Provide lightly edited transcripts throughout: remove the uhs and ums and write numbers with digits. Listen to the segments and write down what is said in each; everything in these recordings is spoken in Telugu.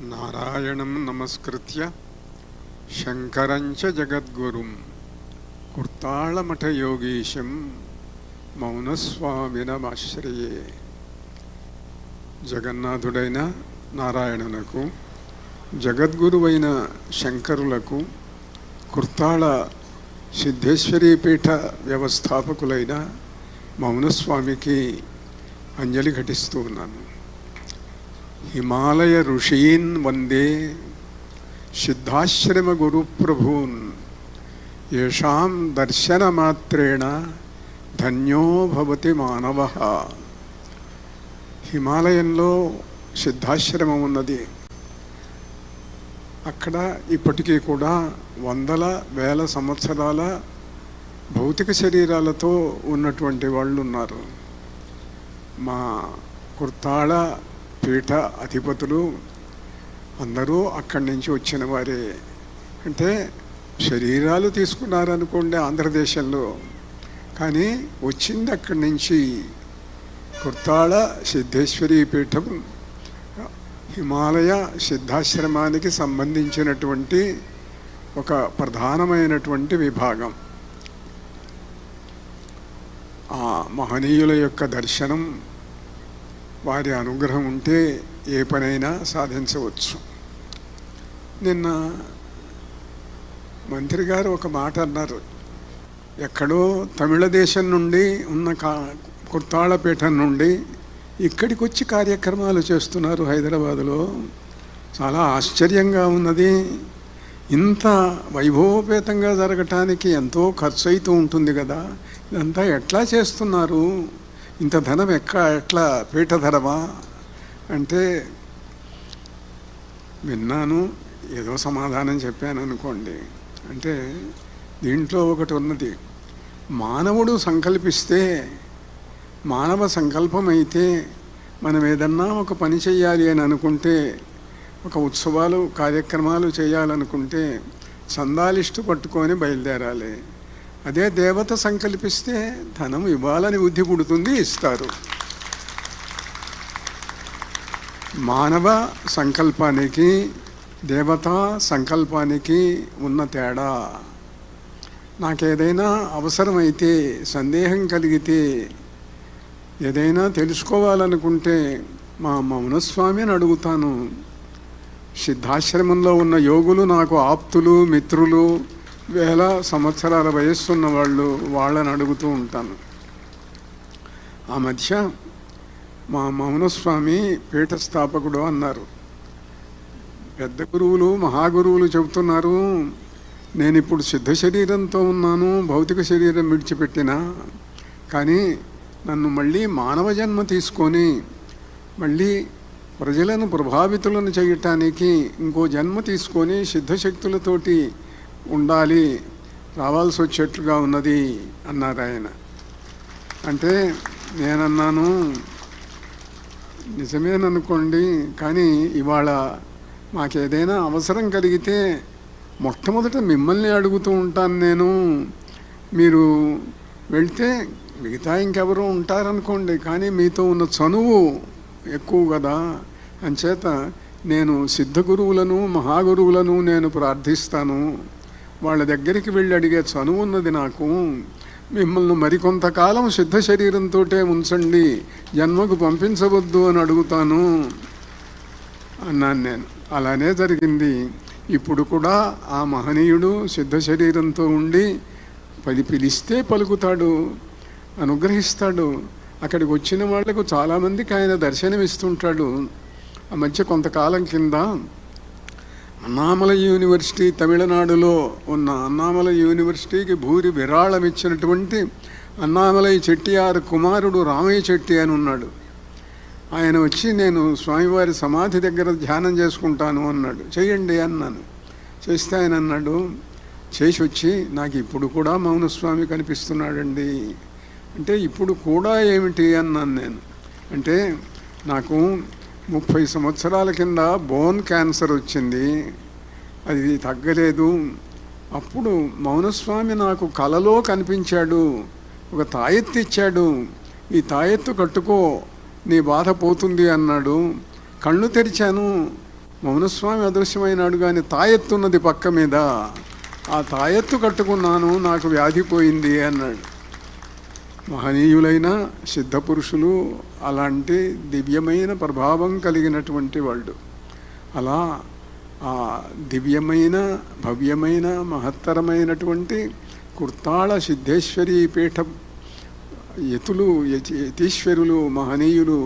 నారాయణం నమస్కృత్య శంకరం చ జగద్గురుం కుర్తాళమఠయోగీశం మౌనస్వామినమాశ్రయే. జగన్నాథుడైన నారాయణునకు, జగద్గురువైన శంకరులకు, కుర్తాళ సిద్ధేశ్వరీపీఠ వ్యవస్థాపకులైన మౌనస్వామికి అంజలి ఘటిస్తూ ఉన్నాను. హిమాలయ ఋషీన్ వందే సిద్ధాశ్రమ గురుప్రభూన్ యేషాం దర్శనమాత్రేణ ధన్యో భవతి మానవః. హిమాలయంలో సిద్ధాశ్రమం ఉన్నది. అక్కడ ఇప్పటికీ కూడా వందల వేల సంవత్సరాల భౌతిక శరీరాలతో ఉన్నటువంటి వాళ్ళు ఉన్నారు. మా కుర్తాళ పీఠ అధిపతులు అందరూ అక్కడి నుంచి వచ్చిన వారే. అంటే శరీరాలు తీసుకున్నారనుకోండి ఆంధ్రదేశంలో, కానీ వచ్చింది అక్కడి నుంచి. కుర్తాళ సిద్ధేశ్వరీ పీఠం హిమాలయ సిద్ధాశ్రమానికి సంబంధించినటువంటి ఒక ప్రధానమైనటువంటి విభాగం. ఆ మహనీయుల యొక్క దర్శనం, వారి అనుగ్రహం ఉంటే ఏ పనైనా సాధించవచ్చు. నిన్న మంత్రి గారు ఒక మాట అన్నారు. ఎక్కడో తమిళ దేశం నుండి ఉన్న కుర్తాళపీఠం నుండి ఇక్కడికి వచ్చి కార్యక్రమాలు చేస్తున్నారు హైదరాబాదులో. చాలా ఆశ్చర్యంగా ఉన్నది. ఇంత వైభవపేతంగా జరగటానికి ఎంతో ఖర్చు అవుతూ ఉంటుంది కదా, ఇదంతా ఎట్లా చేస్తున్నారు? ఇంత ధనం ఎట్లా పీఠధరమా అంటే విన్నాను, ఏదో సమాధానం చెప్పాను అనుకోండి. అంటే దీంట్లో ఒకటి ఉన్నది. మానవుడు సంకల్పిస్తే, మానవ సంకల్పం అయితే, మనం ఏదన్నా ఒక పని చేయాలి అని అనుకుంటే, ఒక ఉత్సవాలు కార్యక్రమాలు చేయాలనుకుంటే చందాలిస్టు పట్టుకొని బయలుదేరాలి. అదే దేవత సంకల్పిస్తే ధనం ఇవ్వాలని బుద్ధి పుడుతుంది, ఇస్తారు. మానవ సంకల్పానికి దేవతా సంకల్పానికి ఉన్న తేడా. నాకేదైనా అవసరమైతే, సందేహం కలిగితే, ఏదైనా తెలుసుకోవాలనుకుంటే మా మౌనస్వామిని అడుగుతాను. సిద్ధాశ్రమంలో ఉన్న యోగులు నాకు ఆప్తులు, మిత్రులు, వేల సంవత్సరాల వయస్సున్న వాళ్ళు, వాళ్ళని అడుగుతూ ఉంటాను. ఆ మధ్య మా మౌనస్వామి పీఠ స్థాపకుడు అన్నారు. పెద్ద గురువులు, మహాగురువులు చెబుతున్నారు, నేను ఇప్పుడు సిద్ధ శరీరంతో ఉన్నాను, భౌతిక శరీరం విడిచిపెట్టినా, కానీ నన్ను మళ్ళీ మానవ జన్మ తీసుకొని మళ్ళీ ప్రజలను ప్రభావితులను చేయటానికి ఇంకో జన్మ తీసుకొని సిద్ధశక్తులతోటి ఉండాలి, రావాల్సి వచ్చేట్లుగా ఉన్నది అన్నారు ఆయన. అంటే నేనన్నాను, నిజమేననుకోండి, కానీ ఇవాళ మాకేదైనా అవసరం కలిగితే మొట్టమొదట మిమ్మల్ని అడుగుతూ ఉంటాను నేను. మీరు వెళ్తే మిగతా ఇంకెవరో ఉంటారనుకోండి, కానీ మీతో ఉన్న చనువు ఎక్కువ కదా. అంచేత నేను సిద్ధ గురువులను, మహాగురువులను నేను ప్రార్థిస్తాను. వాళ్ళ దగ్గరికి వెళ్ళి అడిగే చనువు ఉన్నది నాకు. మిమ్మల్ని మరికొంతకాలం సిద్ధ శరీరంతో ఉంచండి, జన్మకు పంపించవద్దు అని అడుగుతాను అన్నాను నేను. అలానే జరిగింది. ఇప్పుడు కూడా ఆ మహనీయుడు సిద్ధ శరీరంతో ఉండి పిలిస్తే పలుకుతాడు, అనుగ్రహిస్తాడు. అక్కడికి వచ్చిన వాళ్లకు చాలామందికి ఆయన దర్శనమిస్తుంటాడు. ఆ మధ్య కొంతకాలం కింద అన్నామలై యూనివర్సిటీ, తమిళనాడులో ఉన్న అన్నామలై యూనివర్సిటీకి భూరి విరాళం ఇచ్చినటువంటి అన్నామలై చెట్టియార్ కుమారుడు రామయ్య చెట్టి అని ఉన్నాడు. ఆయన వచ్చి, నేను స్వామివారి సమాధి దగ్గర ధ్యానం చేసుకుంటాను అన్నాడు. చేయండి అన్నాను. చేస్తే ఆయన అన్నాడు, చేసి వచ్చి, నాకు ఇప్పుడు కూడా మౌనస్వామి కనిపిస్తున్నాడండి. అంటే ఇప్పుడు కూడా ఏమిటి అన్నాను నేను. అంటే నాకు 30 సంవత్సరాల కింద బోన్ క్యాన్సర్ వచ్చింది, అది తగ్గలేదు. అప్పుడు మౌనస్వామి నాకు కలలో కనిపించాడు, ఒక తాయెత్తు ఇచ్చాడు, ఈ తాయెత్తు కట్టుకో నీ బాధ పోతుంది అన్నాడు. కళ్ళు తెరిచాను, మౌనస్వామి అదృశ్యమైనాడు, కానీ తాయెత్తున్నది పక్క మీద, ఆ తాయెత్తు కట్టుకున్నాను, నాకు వ్యాధి పోయింది అన్నాడు. మహనీయులైన సిద్ధపురుషులు అలాంటి దివ్యమైన ప్రభావం కలిగినటువంటి వాళ్ళు. అలా ఆ దివ్యమైన భవ్యమైన మహత్తరమైనటువంటి కుర్తాళ సిద్ధేశ్వరీ పీఠ యతీశ్వరులు మహనీయులు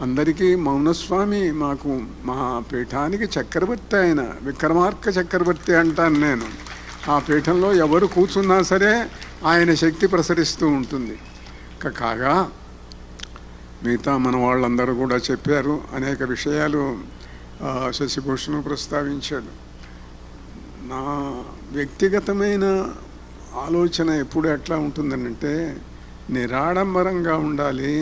అందరికీ మౌనస్వామి మాకు మా పీఠానికి చక్రవర్తి, ఆయన విక్రమార్క చక్రవర్తి అంటాను నేను. ఆ పీఠంలో ఎవరు కూర్చున్నా సరే ఆయన శక్తి ప్రసరిస్తూ ఉంటుంది. కాగా మిగతా మన వాళ్ళందరూ కూడా చెప్పారు, అనేక విషయాలు శశిభూషణ్ ప్రస్తావించాడు. నా వ్యక్తిగతమైన ఆలోచన ఎప్పుడు ఎట్లా ఉంటుందనంటే, నిరాడంబరంగా ఉండాలి.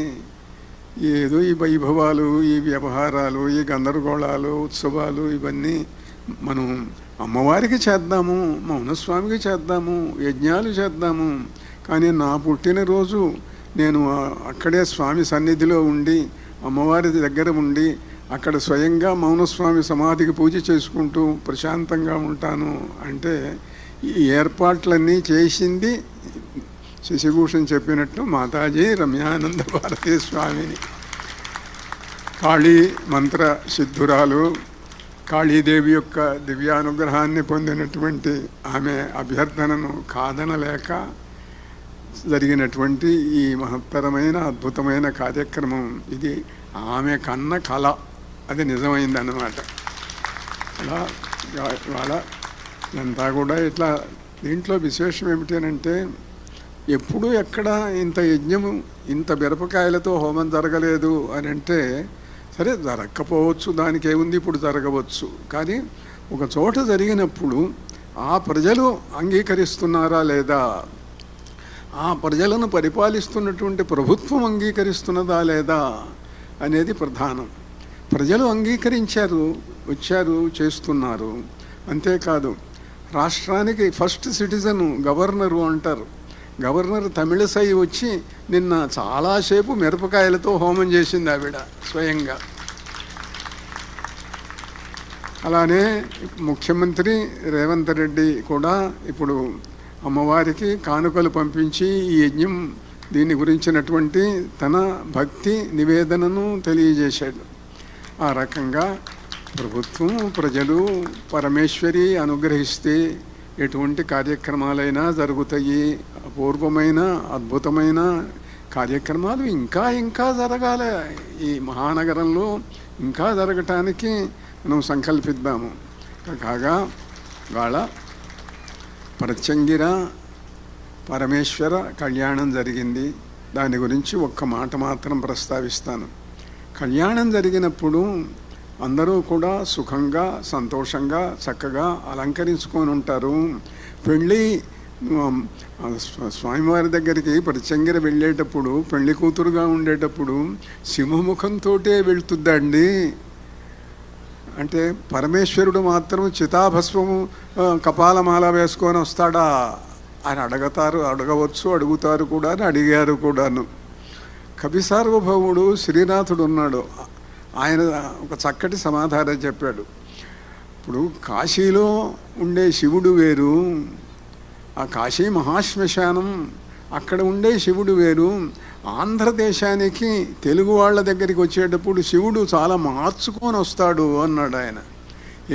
ఏదో ఈ వైభవాలు, ఈ వ్యవహారాలు, ఈ గందరగోళాలు, ఉత్సవాలు ఇవన్నీ మనం అమ్మవారికి చేద్దాము, మౌనస్వామికి చేద్దాము, యజ్ఞాలు చేద్దాము. కానీ నా పుట్టినరోజు నేను అక్కడే స్వామి సన్నిధిలో ఉండి, అమ్మవారి దగ్గర ఉండి, అక్కడ స్వయంగా మౌనస్వామి సమాధికి పూజ చేసుకుంటూ ప్రశాంతంగా ఉంటాను అంటే, ఈ ఏర్పాట్లన్నీ చేసింది శశిభూషణ్ చెప్పినట్టు మాతాజీ రమ్యానంద భారతీ స్వామిని. కాళీ మంత్ర సిద్ధురాలు, కాళీదేవి యొక్క దివ్యానుగ్రహాన్ని పొందినటువంటి ఆమె అభ్యర్థనను కాదనలేక జరిగినటువంటి ఈ మహత్తరమైన అద్భుతమైన కార్యక్రమం. ఇది ఆమె కన్న కళ, అది నిజమైందన్నమాట. అలా వాళ్ళ అంతా కూడా ఇట్లా. దీంట్లో విశేషం ఏమిటంటే, ఎప్పుడు ఎక్కడ ఇంత యజ్ఞము, ఇంత మిరపకాయలతో హోమం జరగలేదు అని అంటే, సరే జరగకపోవచ్చు, దానికి ఏముంది, ఇప్పుడు జరగవచ్చు. కానీ ఒక చోట జరిగినప్పుడు ఆ ప్రజలు అంగీకరిస్తున్నారా లేదా, ఆ ప్రజలను పరిపాలిస్తున్నటువంటి ప్రభుత్వం అంగీకరిస్తున్నదా లేదా అనేది ప్రధానం. ప్రజలు అంగీకరించారు, వచ్చారు, చేస్తున్నారు. అంతేకాదు, రాష్ట్రానికి ఫస్ట్ సిటిజను గవర్నరు అంటారు. గవర్నర్ తమిళసై వచ్చి నిన్న చాలాసేపు మిరపకాయలతో హోమం చేసింది ఆవిడ స్వయంగా. అలానే ముఖ్యమంత్రి రేవంత్ రెడ్డి కూడా ఇప్పుడు అమ్మవారికి కానుకలు పంపించి ఈ యజ్ఞం దీని గురించినటువంటి తన భక్తి నివేదనను తెలియజేశాడు. ఆ రకంగా ప్రభుత్వం, ప్రజలు, పరమేశ్వరి అనుగ్రహిస్తే ఎటువంటి కార్యక్రమాలైనా జరుగుతాయి. అపూర్వమైన అద్భుతమైన కార్యక్రమాలు ఇంకా ఇంకా జరగాలి. ఈ మహానగరంలో ఇంకా జరగటానికి మనం సంకల్పిద్దాము. కాగా వాళ్ళ ప్రత్యంగిర పరమేశ్వర కళ్యాణం జరిగింది. దాని గురించి ఒక్క మాట మాత్రం ప్రస్తావిస్తాను. కళ్యాణం జరిగినప్పుడు అందరూ కూడా సుఖంగా, సంతోషంగా, చక్కగా అలంకరించుకొని ఉంటారు. పెళ్ళి స్వామివారి దగ్గరికి ప్రత్యంగిర వెళ్ళేటప్పుడు, పెళ్లి కూతురుగా ఉండేటప్పుడు సింహముఖంతో వెళ్తుందండి. అంటే పరమేశ్వరుడు మాత్రం చితాభస్వము కపాలమాల వేసుకొని వస్తాడా అని అడగవచ్చు, అడుగుతారు కూడా, అని అడిగారు కూడాను. కవి సార్వభౌముడు శ్రీనాథుడు ఉన్నాడు, ఆయన ఒక చక్కటి సమాధానం చెప్పాడు. ఇప్పుడు కాశీలో ఉండే శివుడు వేరు, ఆ కాశీ మహాశ్మశానం, అక్కడ ఉండే శివుడు వేరు. ఆంధ్రదేశానికి తెలుగు వాళ్ళ దగ్గరికి వచ్చేటప్పుడు శివుడు చాలా మార్చుకొని వస్తాడు అన్నాడు ఆయన.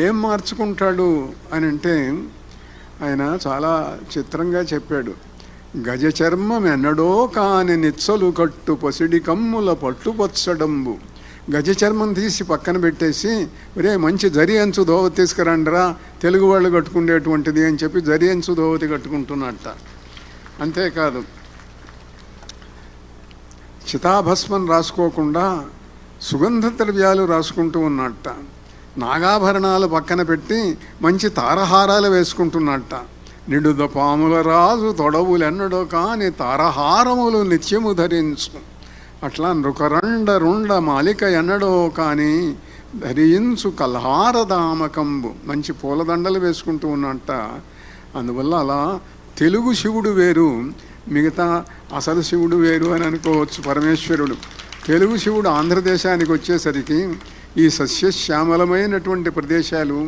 ఏం మార్చుకుంటాడు అని అంటే, ఆయన చాలా చిత్రంగా చెప్పాడు. గజ చర్మం ఎన్నడో కాని నిచ్చలు కట్టు పసిడి కమ్ముల పట్టుపచ్చడంబు. గజ చర్మం తీసి పక్కన పెట్టేసి, ఒరే మంచి జరి అంచు దోవతి తీసుకురండిరా, తెలుగు వాళ్ళు కట్టుకునేటువంటిది అని చెప్పి జరి అంచు దోవతి కట్టుకుంటున్నట్ట. అంతేకాదు, చితాభస్మం రాసుకోకుండా సుగంధ ద్రవ్యాలు రాసుకుంటూ ఉన్నట్ట. నాగాభరణాలు పక్కన పెట్టి మంచి తారహారాలు వేసుకుంటున్నట్ట. నిడుద పాముల రాజు తొడవులెన్నడో కాని తారహారములు నిత్యము ధరించు. అట్లా నృకరండ రుండ మాలిక ఎన్నడో కానీ ధరించు కల్హారదామకంబు. మంచి పూలదండలు వేసుకుంటూ ఉన్నట్ట. అందువల్ల అలా తెలుగు శివుడు వేరు, మిగతా అసలు శివుడు వేరు అని అనుకోవచ్చు. పరమేశ్వరుడు తెలుగు శివుడు ఆంధ్రదేశానికి వచ్చేసరికి ఈ సస్యశ్యామలమైనటువంటి ప్రదేశాలు,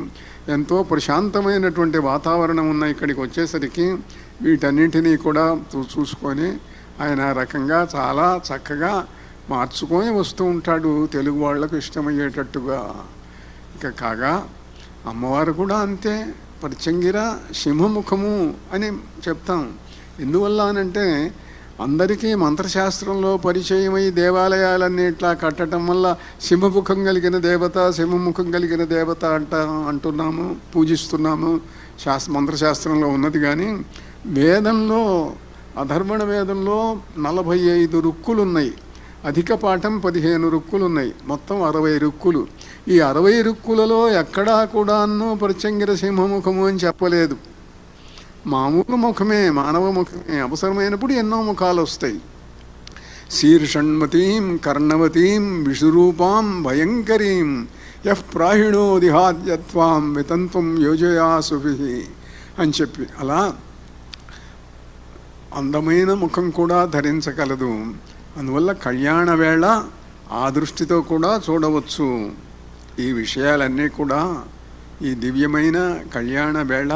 ఎంతో ప్రశాంతమైనటువంటి వాతావరణం ఉన్న ఇక్కడికి వచ్చేసరికి వీటన్నింటినీ కూడా చూసుకొని ఆయన రకంగా చాలా చక్కగా మార్చుకొని వస్తూ ఉంటాడు తెలుగు వాళ్లకు ఇష్టమయ్యేటట్టుగా. ఇక కాగా అమ్మవారు కూడా అంతే, ప్రత్యంగిర సింహముఖము అని చెప్తాం. ఎందువల్ల అనంటే అందరికీ మంత్రశాస్త్రంలో పరిచయమై దేవాలయాలన్నీ ఇట్లా కట్టడం వల్ల సింహముఖం కలిగిన దేవత, సింహముఖం కలిగిన దేవత అంటున్నాము, పూజిస్తున్నాము. మంత్రశాస్త్రంలో ఉన్నది. కానీ వేదంలో, అధర్వణ వేదంలో 45 రుక్కులు ఉన్నాయి. అధిక పాఠం 15 రుక్కులు ఉన్నాయి. మొత్తం 60 రుక్కులు. ఈ 60 రుక్కులలో ఎక్కడా కూడాను ప్రత్యంగిర సింహముఖము అని చెప్పలేదు. మామూలు ముఖమే, మానవ ముఖమే. అవసరమైనప్పుడు ఎన్నో ముఖాలు వస్తాయి. శీర్షణ్మతీం కర్ణవతీం విషురూపాం భయంకరీం యః ప్రాహిణో దిహాద్యత్వాం వితంత్వం యోజయాసుభి అని చెప్పి అలా అందమైన ముఖం కూడా ధరించగలదు. అందువల్ల కళ్యాణ వేళ ఆ దృష్టితో కూడా చూడవచ్చు. ఈ విషయాలన్నీ కూడా ఈ దివ్యమైన కళ్యాణ వేళ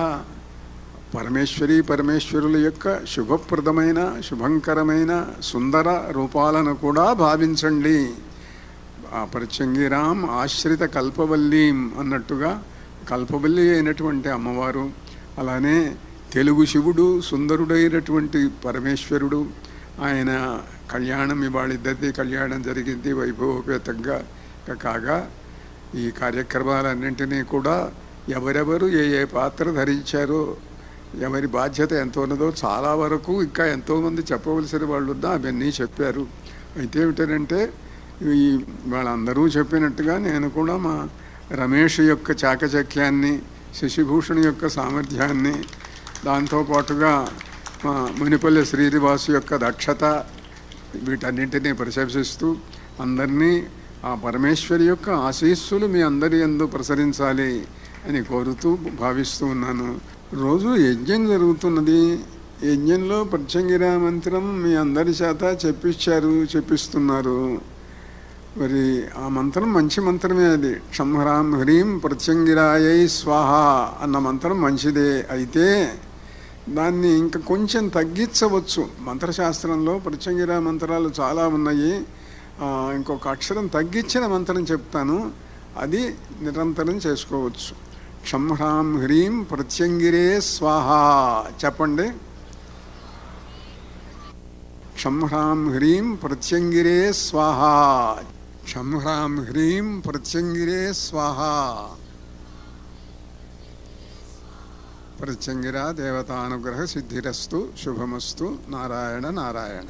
పరమేశ్వరుల యొక్క శుభప్రదమైన, శుభంకరమైన, సుందర రూపాలను కూడా భావించండి. ఆ ప్రత్యంగిరాం ఆశ్రిత కల్పవల్లీం అన్నట్టుగా కల్పవల్లి అయినటువంటి అమ్మవారు, అలానే తెలుగు శివుడు, సుందరుడైనటువంటి పరమేశ్వరుడు. ఆయన కళ్యాణం ఇవాళిద్దరిది కళ్యాణం జరిగింది వైభవోపేతంగా. కాగా ఈ కార్యక్రమాలన్నింటినీ కూడా ఎవరెవరు ఏ పాత్ర ధరించారో, ఎవరి బాధ్యత ఎంత ఉన్నదో చాలా వరకు ఇంకా ఎంతోమంది చెప్పవలసిన వాళ్ళు ఉన్నా అవన్నీ చెప్పారు. అయితే ఏమిటంటే వాళ్ళందరూ చెప్పినట్టుగా నేను కూడా మా రమేష్ యొక్క చాకచక్యాన్ని, శశిభూషణ్ యొక్క సామర్థ్యాన్ని, దాంతోపాటుగా మా మునిపల్లి శ్రీనివాసు యొక్క దక్షత, వీటన్నింటినీ ప్రశంసిస్తూ అందరినీ ఆ పరమేశ్వరి యొక్క ఆశీస్సులు మీ అందరి యందు ప్రసరించాలి అని కోరుతూ భావిస్తూ ఉన్నాను. రోజు యజ్ఞం జరుగుతున్నది. యజ్ఞంలో ప్రత్యంగిరా మంత్రం మీ అందరి చేత చెప్పిస్తున్నారు. మరి ఆ మంత్రం మంచి మంత్రమే. అది క్షంహరాం హ్రీం ప్రత్యంగిరాయై స్వాహ అన్న మంత్రం మంచిదే. అయితే దాన్ని ఇంకా కొంచెం తగ్గించవచ్చు. మంత్రశాస్త్రంలో ప్రత్యంగిరా మంత్రాలు చాలా ఉన్నాయి. ఇంకొక అక్షరం తగ్గించిన మంత్రం చెప్తాను, అది నిరంతరం చేసుకోవచ్చు. క్షంహ్రాం హ్రీం ప్రత్యంగిరే స్వాహ చెప్పండి. క్షంహ్రాం హ్రీం ప్రత్యంగిరే స్వాహ. క్షంహ్రాం హ్రీం ప్రత్యంగిరే స్వాహ. ప్రత్యంగిరా దేవతానుగ్రహ సిద్ధిరస్తు. శుభమస్తు. నారాయణ నారాయణ.